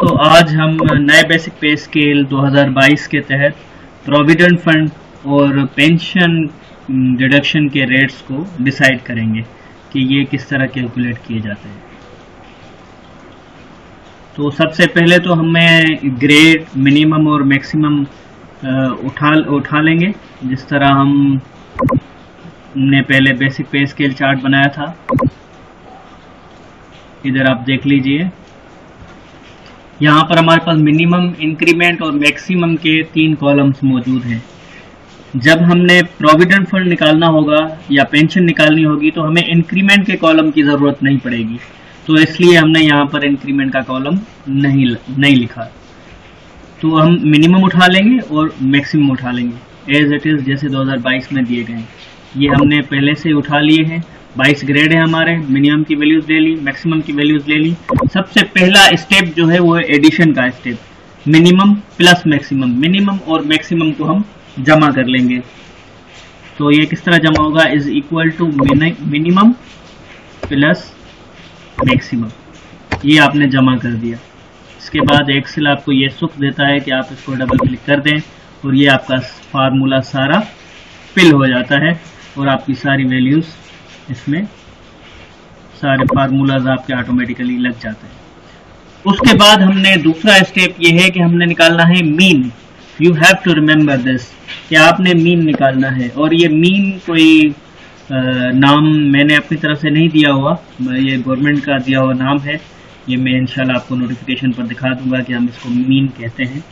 दोस्तों, आज हम नए बेसिक पे स्केल 2022 के तहत प्रोविडेंट फंड और पेंशन डिडक्शन के रेट्स को डिसाइड करेंगे कि ये किस तरह कैलकुलेट किए जाते हैं। तो सबसे पहले तो हमें ग्रेड मिनिमम और मैक्सिमम उठा लेंगे, जिस तरह हमने पहले बेसिक पे स्केल चार्ट बनाया था। इधर आप देख लीजिए, यहाँ पर हमारे पास मिनिमम, इंक्रीमेंट और मैक्सिमम के 3 कॉलम्स मौजूद हैं। जब हमने प्रोविडेंट फंड निकालना होगा या पेंशन निकालनी होगी तो हमें इंक्रीमेंट के कॉलम की ज़रूरत नहीं पड़ेगी, तो इसलिए हमने यहाँ पर इंक्रीमेंट का कॉलम नहीं लिखा। तो हम मिनिमम उठा लेंगे और मैक्सिमम उठा लेंगे एज इट इज़, जैसे 2022 में दिए गए। ये हमने पहले से उठा लिए हैं। 22 ग्रेड है हमारे, मिनिमम की वैल्यूज ले ली, मैक्सिमम की वैल्यूज ले ली। सबसे पहला स्टेप जो है वो है एडिशन का step, minimum plus maximum. Minimum और मैक्सिमम को हम जमा कर लेंगे। तो ये किस तरह जमा होगा, is equal to minimum plus maximum. ये आपने जमा कर दिया। इसके बाद एक्सेल आपको ये सुख देता है कि आप इसको डबल क्लिक कर दें और ये आपका फार्मूला सारा फिल हो जाता है और आपकी सारी वैल्यूज इसमें, सारे फार्मूलाज आपके ऑटोमेटिकली लग जाते हैं। उसके बाद हमने दूसरा स्टेप ये है कि हमने निकालना है mean. You have to remember this, कि आपने मीन निकालना है। और ये मीन कोई नाम मैंने अपनी तरफ से नहीं दिया हुआ, ये गवर्नमेंट का दिया हुआ नाम है। ये मैं इंशाल्लाह आपको नोटिफिकेशन पर दिखा दूंगा कि हम इसको मीन कहते हैं।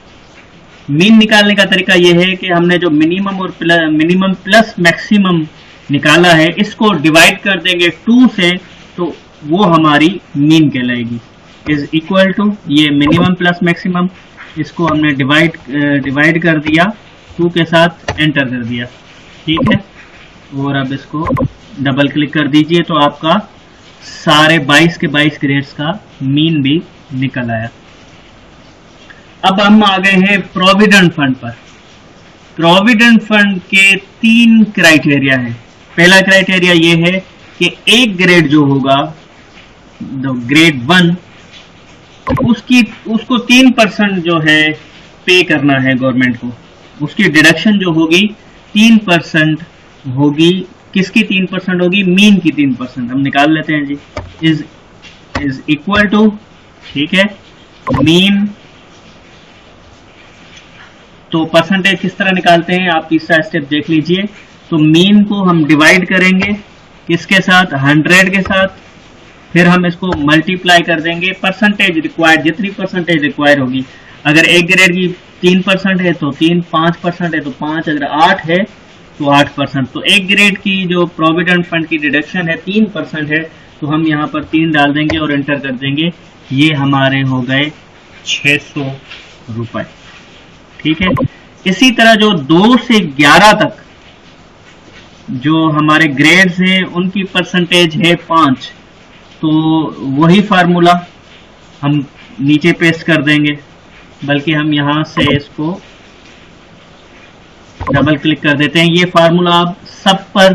मीन निकालने का तरीका ये है कि हमने जो मिनिमम प्लस मैक्सिमम निकाला है, इसको डिवाइड कर देंगे 2 से, तो वो हमारी मीन कहलाएगी। इज इक्वल टू ये मिनिमम प्लस मैक्सिमम, इसको हमने डिवाइड कर दिया 2 के साथ, एंटर कर दिया। ठीक है, और अब इसको डबल क्लिक कर दीजिए तो आपका सारे 22 के 22 ग्रेड्स का मीन भी निकल आया। अब हम आ गए हैं प्रोविडेंट फंड पर। प्रोविडेंट फंड के 3 क्राइटेरिया हैं। पहला क्राइटेरिया ये है कि एक ग्रेड जो होगा, ग्रेड 1, उसको 3% जो है पे करना है गवर्नमेंट को। उसकी डिडक्शन जो होगी 3% होगी। किसकी 3% होगी? मीन की 3%। हम निकाल लेते हैं जी, इज इक्वल टू, ठीक है, मीन। तो परसेंटेज किस तरह निकालते हैं आप तीसरा स्टेप देख लीजिए। तो मीन को हम डिवाइड करेंगे किसके साथ? 100 के साथ। फिर हम इसको मल्टीप्लाई कर देंगे परसेंटेज रिक्वायर्ड, जितनी परसेंटेज रिक्वायर होगी। अगर एक ग्रेड की 3% है तो 3, 5% है तो 5, अगर 8 है तो 8%। तो एक ग्रेड की जो प्रोविडेंट फंड की डिडक्शन है 3% है, तो हम यहाँ पर 3 डाल देंगे और एंटर कर देंगे। ये हमारे हो गए 600 रुपए। ठीक है, इसी तरह जो 2 से 11 तक जो हमारे ग्रेड्स हैं उनकी परसेंटेज है 5, तो वही फार्मूला हम नीचे पेस्ट कर देंगे। बल्कि हम यहाँ से इसको डबल क्लिक कर देते हैं। ये फार्मूला अब सब पर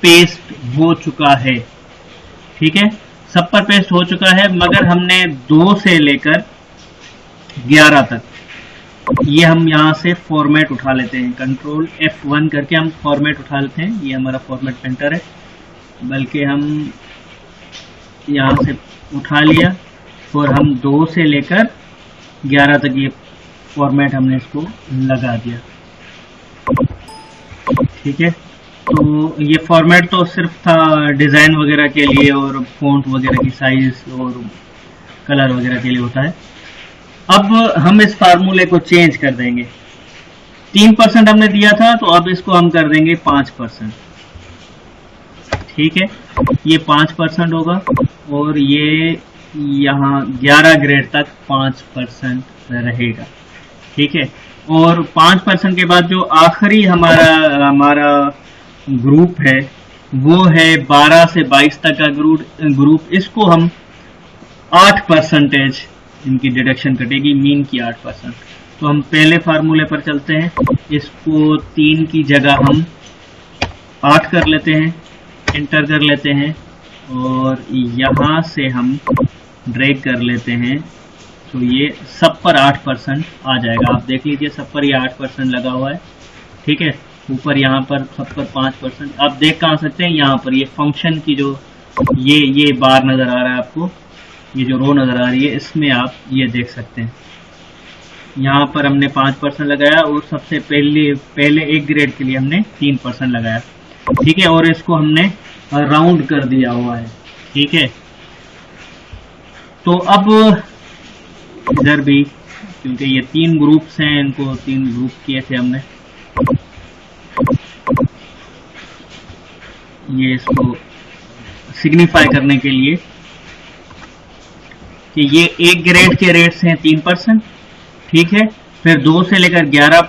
पेस्ट हो चुका है। ठीक है, सब पर पेस्ट हो चुका है, मगर हमने 2 से लेकर 11 तक ये हम यहाँ से फॉर्मेट उठा लेते हैं। कंट्रोल F1 करके हम फॉर्मेट उठा लेते हैं। ये हमारा फॉर्मेट पेंटर है, बल्कि हम यहाँ से उठा लिया और हम 2 से लेकर 11 तक ये फॉर्मेट हमने इसको लगा दिया। ठीक है, तो ये फॉर्मेट तो सिर्फ था डिज़ाइन वगैरह के लिए और फ़ॉन्ट वगैरह की साइज और कलर वगैरह के लिए होता है। अब हम इस फार्मूले को चेंज कर देंगे। 3% हमने दिया था, तो अब इसको हम कर देंगे 5%। ठीक है, ये 5% होगा और ये यहाँ 11 ग्रेड तक 5% रहेगा। ठीक है, और 5% के बाद जो आखिरी हमारा ग्रुप है वो है 12 से 22 तक का ग्रुप। इसको हम 8% इनकी डिडक्शन कटेगी, मीन की 8%। तो हम पहले फार्मूले पर चलते हैं। इसको 3 की जगह हम 8 कर लेते हैं, एंटर कर लेते हैं और यहाँ से हम ड्रैग कर लेते हैं तो ये सब पर 8% आ जाएगा। आप देख लीजिए सब पर ये 8% लगा हुआ है, ठीक है। ऊपर यहाँ पर सब पर 5%। आप देख कहाँ सकते हैं, यहाँ पर ये फंक्शन की जो ये बार नजर आ रहा है आपको, ये जो रो नजर आ रही है, इसमें आप ये देख सकते हैं यहाँ पर हमने 5% लगाया और सबसे पहले एक ग्रेड के लिए हमने 3% लगाया, ठीक है। और इसको हमने राउंड कर दिया हुआ है, ठीक है। तो अब इधर भी, क्योंकि ये 3 ग्रुप्स हैं, इनको 3 ग्रुप किए थे हमने, ये इसको सिग्निफाई करने के लिए कि ये एक ग्रेड के रेट्स हैं 3%, ठीक है। फिर 2 से लेकर 11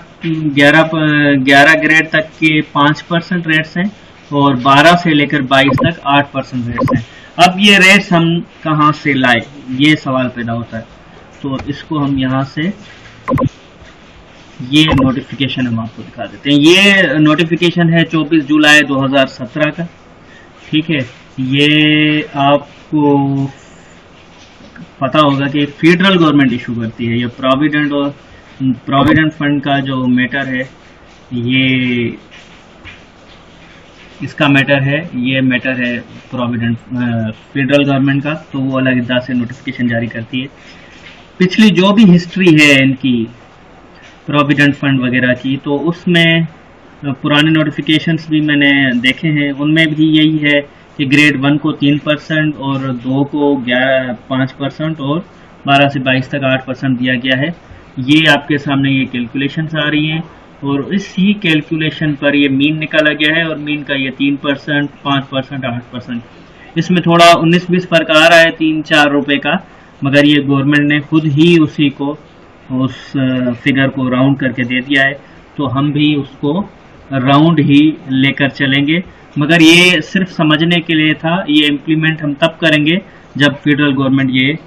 ग्रेड तक के 5% रेट्स हैं और 12 से लेकर 22 तक 8% रेट्स हैं। अब ये रेट्स हम कहाँ से लाए, ये सवाल पैदा होता है। तो इसको हम यहाँ से ये नोटिफिकेशन हम आपको दिखा देते हैं। ये नोटिफिकेशन है 24 जुलाई 2017 का, ठीक है। ये आपको पता होगा कि फेडरल गवर्नमेंट इशू करती है। ये प्रोविडेंट फंड का जो मैटर है, ये इसका मैटर है, ये मैटर है फेडरल गवर्नमेंट का, तो वो अलग इदा से नोटिफिकेशन जारी करती है। पिछली जो भी हिस्ट्री है इनकी प्रोविडेंट फंड वगैरह की, तो उसमें पुराने नोटिफिकेशंस भी मैंने देखे हैं, उनमें भी यही है कि ग्रेड 1 को 3% और 2 को 5% और 12 से 22 तक 8% दिया गया है। ये आपके सामने ये कैलकुलेशंस आ रही हैं और इसी कैलकुलेशन पर ये मीन निकाला गया है और मीन का ये 3%, 5%, 8%। इसमें थोड़ा 19-20 फर्क आ रहा है 3-4 रुपए का, मगर ये गवर्नमेंट ने खुद ही उसी को, उस फिगर को राउंड करके दे दिया है, तो हम भी उसको राउंड ही लेकर चलेंगे। मगर ये सिर्फ समझने के लिए था, ये इम्प्लीमेंट हम तब करेंगे जब फेडरल गवर्नमेंट ये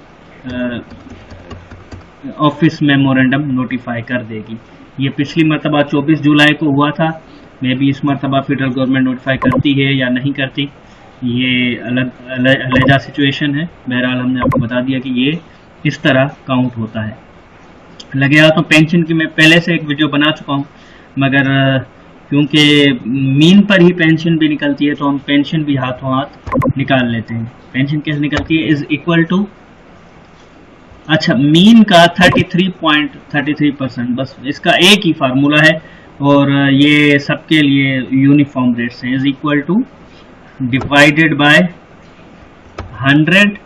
ऑफिस मेमोरेंडम नोटिफाई कर देगी। ये पिछली मरतबा 24 जुलाई को हुआ था, मे भी इस मरतबा फेडरल गवर्नमेंट नोटिफाई करती है या नहीं करती, ये अलग सिचुएशन है। बहरहाल हमने आपको बता दिया कि ये इस तरह काउंट होता है। लगे हाथों पेंशन की मैं पहले से एक वीडियो बना चुका हूँ, मगर क्योंकि मीन पर ही पेंशन भी निकलती है, तो हम पेंशन भी हाथों हाथ निकाल लेते हैं। पेंशन कैसे निकलती है, इज इक्वल टू, अच्छा, मीन का 33.33%, बस इसका एक ही फार्मूला है और ये सबके लिए यूनिफॉर्म रेट्स हैं। Is equal two divided by 100,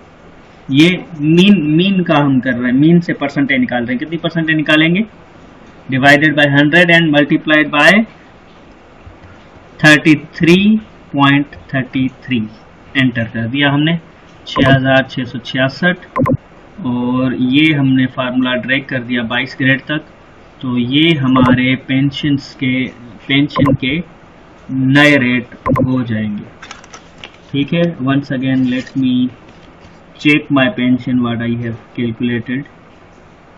ये मीन का हम कर रहे हैं, मीन से परसेंटेज निकाल रहे हैं, कितनी परसेंटेज निकालेंगे, divided by 100 and multiplied by 33.33। Enter कर दिया हमने, 6666, और ये हमने फार्मूला ड्रैग कर दिया 22 ग्रेड तक। तो ये हमारे पेंशन के नए रेट हो जाएंगे, ठीक है। Once again let me check my pension what I have calculated,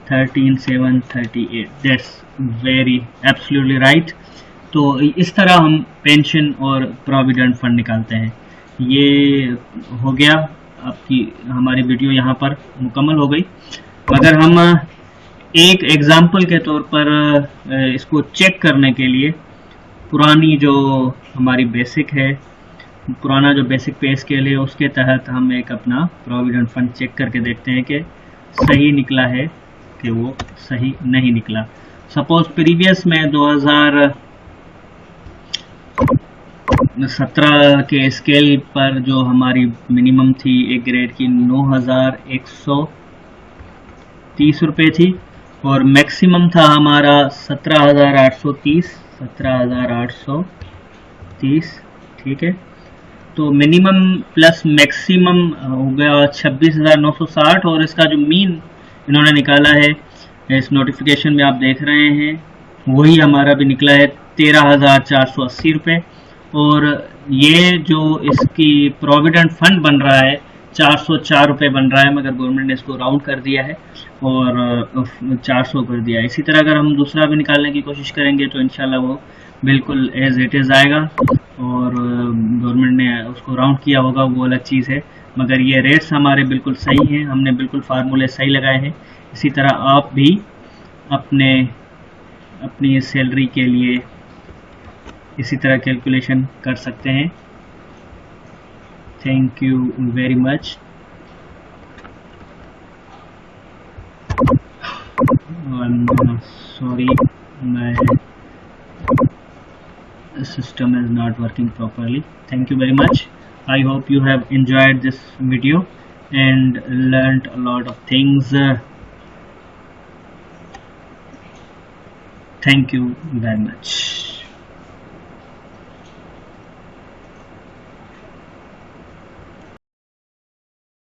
13,738, that's very absolutely right। तो इस तरह हम पेंशन और प्रोविडेंट फंड निकालते हैं। ये हो गया, आपकी हमारी वीडियो यहाँ पर मुकम्मल हो गई। अगर हम एक एग्जाम्पल के तौर पर इसको चेक करने के लिए पुरानी जो हमारी बेसिक है, पुराना जो बेसिक पे स्केल है, उसके तहत हम एक अपना प्रोविडेंट फंड चेक करके देखते हैं कि सही निकला है कि वो सही नहीं निकला। सपोज प्रीवियस में 2017 के स्केल पर जो हमारी मिनिमम थी एक ग्रेड की 9,130 रुपये थी और मैक्सिमम था हमारा 17,830, ठीक है। तो मिनिमम प्लस मैक्सिमम हो गया 26,960 और इसका जो मीन इन्होंने निकाला है इस नोटिफिकेशन में आप देख रहे हैं, वही हमारा भी निकला है 13,480 रुपये। और ये जो इसकी प्रोविडेंट फंड बन रहा है 404 रुपये बन रहा है, मगर गवर्नमेंट ने इसको राउंड कर दिया है और 400 कर दिया है। इसी तरह अगर हम दूसरा भी निकालने की कोशिश करेंगे तो इंशाल्लाह वो बिल्कुल एज इट इज़ आएगा और गवर्नमेंट ने उसको राउंड किया होगा, वो अलग चीज़ है। मगर ये रेट्स हमारे बिल्कुल सही हैं, हमने बिल्कुल फार्मूले सही लगाए हैं। इसी तरह आप भी अपनी सैलरी के लिए इसी तरह कैलकुलेशन कर सकते हैं। Thank you very much. Sorry, my system is not working properly. Thank you very much. I hope you have enjoyed this video and learned a lot of things. Thank you very much.